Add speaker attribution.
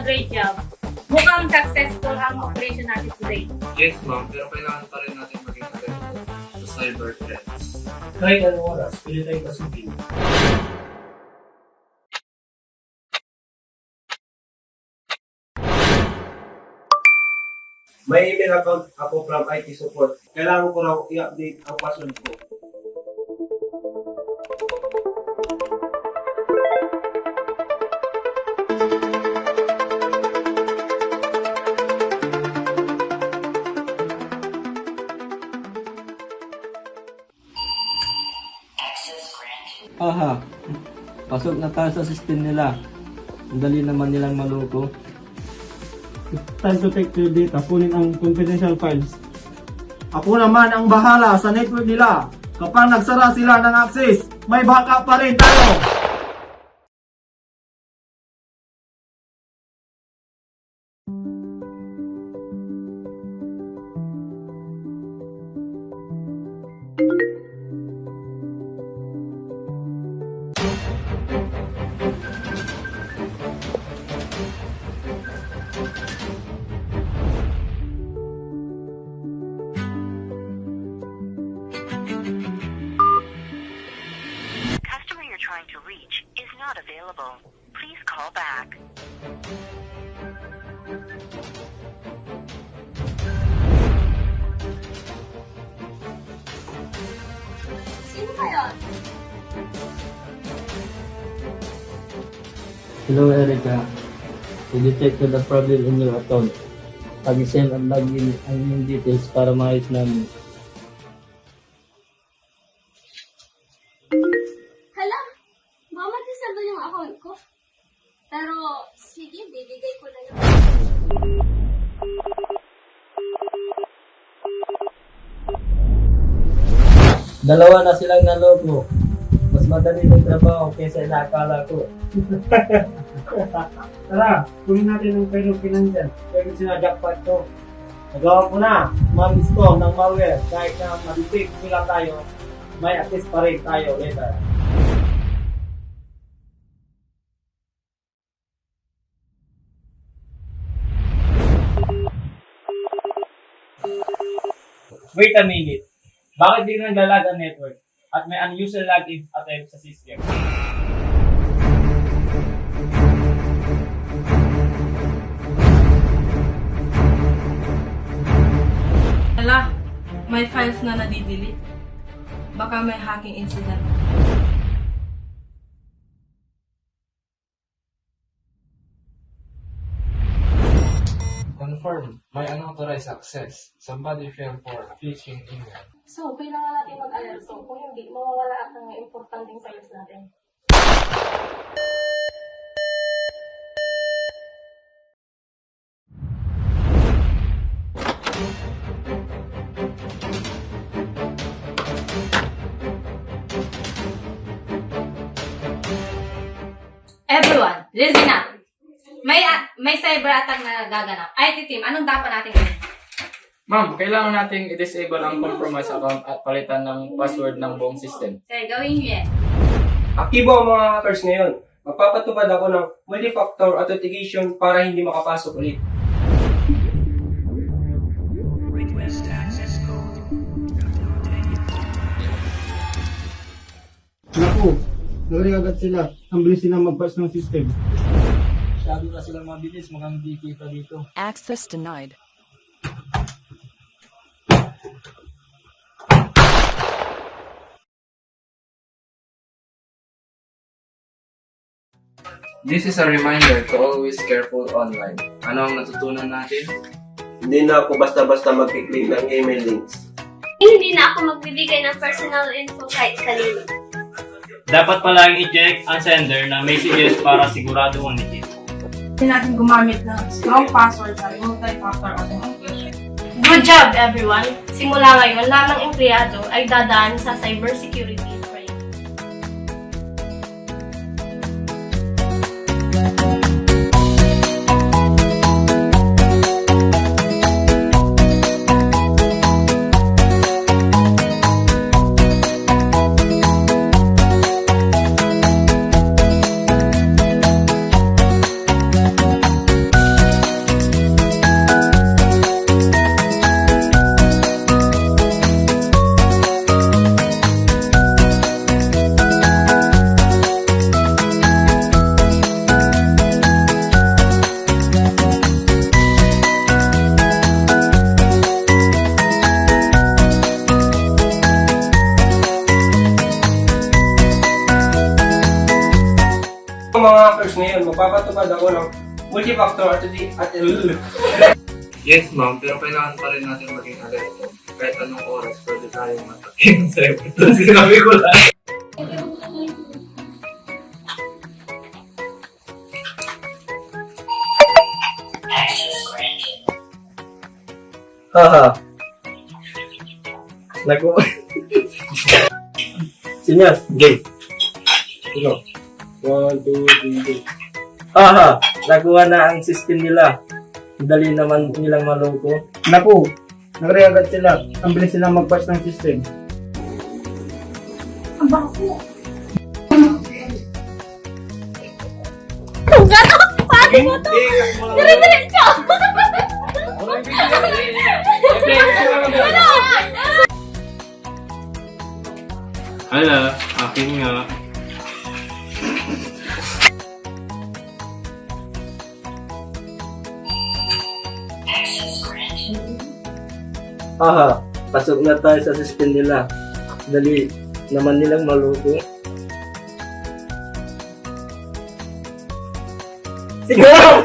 Speaker 1: great job. Mukhang successful ang operation natin today.
Speaker 2: Yes, ma'am. Pero kailangan pa rin natin maging attentive sa cyber threats.
Speaker 3: Kahit anong oras, pwede tayong pasugin. May email account ako from IT support. Kailangan ko raw i-update ang password ko.
Speaker 4: Aha, pasok na tayo sa system nila. Ang dali naman nilang maloko.
Speaker 5: Time to take your data, kunin ang confidential files.
Speaker 3: Ako naman ang bahala sa network nila. Kapag nagsara sila ng access, may backup pa rin tayo.
Speaker 6: Customer you're trying to reach is not available. Please call back.
Speaker 1: Sino kaya?
Speaker 4: Hello Erica, we detected a problem in your account. Pag-send ang login ang inyong details para maayos namin.
Speaker 7: Hala, baka mag-disable yung account ko. Pero, sige, bibigay ko na lang.
Speaker 4: Dalawa na silang naloko. Mas madali ng trabaho kaysa inaakala ko.
Speaker 5: Tara, kunin natin ang pwedeng pinandyan.
Speaker 3: Pwede sinajakpat to. Nagawa ko na, ma-install ng malware. Kahit na ma-detect nila tayo, may access pa rin tayo later.
Speaker 8: Wait a minute. Bakit di naglalag ang network? At may unusual login attempt sa system?
Speaker 9: Hala, may files na nadidelete. Baka may hacking incident.
Speaker 2: Confirm. May unauthorized access. Somebody fell for a phishing email.
Speaker 7: So, kailangan natin mag-alerto. Kung hindi, mawawala ang importanteng files natin.
Speaker 1: Everyone, listen up. May cyber attack na gaganap. IT team, anong dapat natin gawin?
Speaker 8: Ma'am, kailangan nating i-disable ang compromised account at palitan ng password ng buong system.
Speaker 1: Sige, gawin nyo yan.
Speaker 3: Aktibo ang mga hackers ngayon. Magpapatupad ako ng multi-factor authentication para hindi makapasok ulit.
Speaker 5: Naku, nagari agad sila. Ang bilis silang mag-patch ng system.
Speaker 4: Masyado na silang mabilis, mukhang hindi kita dito.
Speaker 6: Access denied.
Speaker 2: This is a reminder to always careful online. Ano ang natutunan natin?
Speaker 3: Hindi na ako basta-basta mag-click ng email links.
Speaker 7: Hindi na ako magbibigay ng personal info kahit kanino.
Speaker 8: Dapat palaging i-check ang sender na messages para sigurado ang legit.
Speaker 9: Hindi natin gumamit ng strong password sa multi-factor authentication.
Speaker 7: Good job, everyone! Simula ngayon, lahat ng empleyado ay dadaan sa cybersecurity training.
Speaker 10: magpapatupad ako ng multifactor
Speaker 2: Yes, ma'am, pero kailangan pa rin natin maging alerto. Kahit anong oras, pwede tayong matakin sa ito. Sinabi ko lang.
Speaker 4: Haha. Senior, game. Sino?
Speaker 5: 1, 2, 3, go.
Speaker 4: Haha, nakuha na ang system nila. Dali naman nilang maloko.
Speaker 5: Naku, nag-reagad sila. Ang bilis sila mag-patch ng system.
Speaker 7: Kung gano'n, pati mo to. Dire-diretso.
Speaker 2: Hala, akin nga.
Speaker 4: Haha, pasok na tayo sa system nila. Dali naman nilang maloko. Siguro!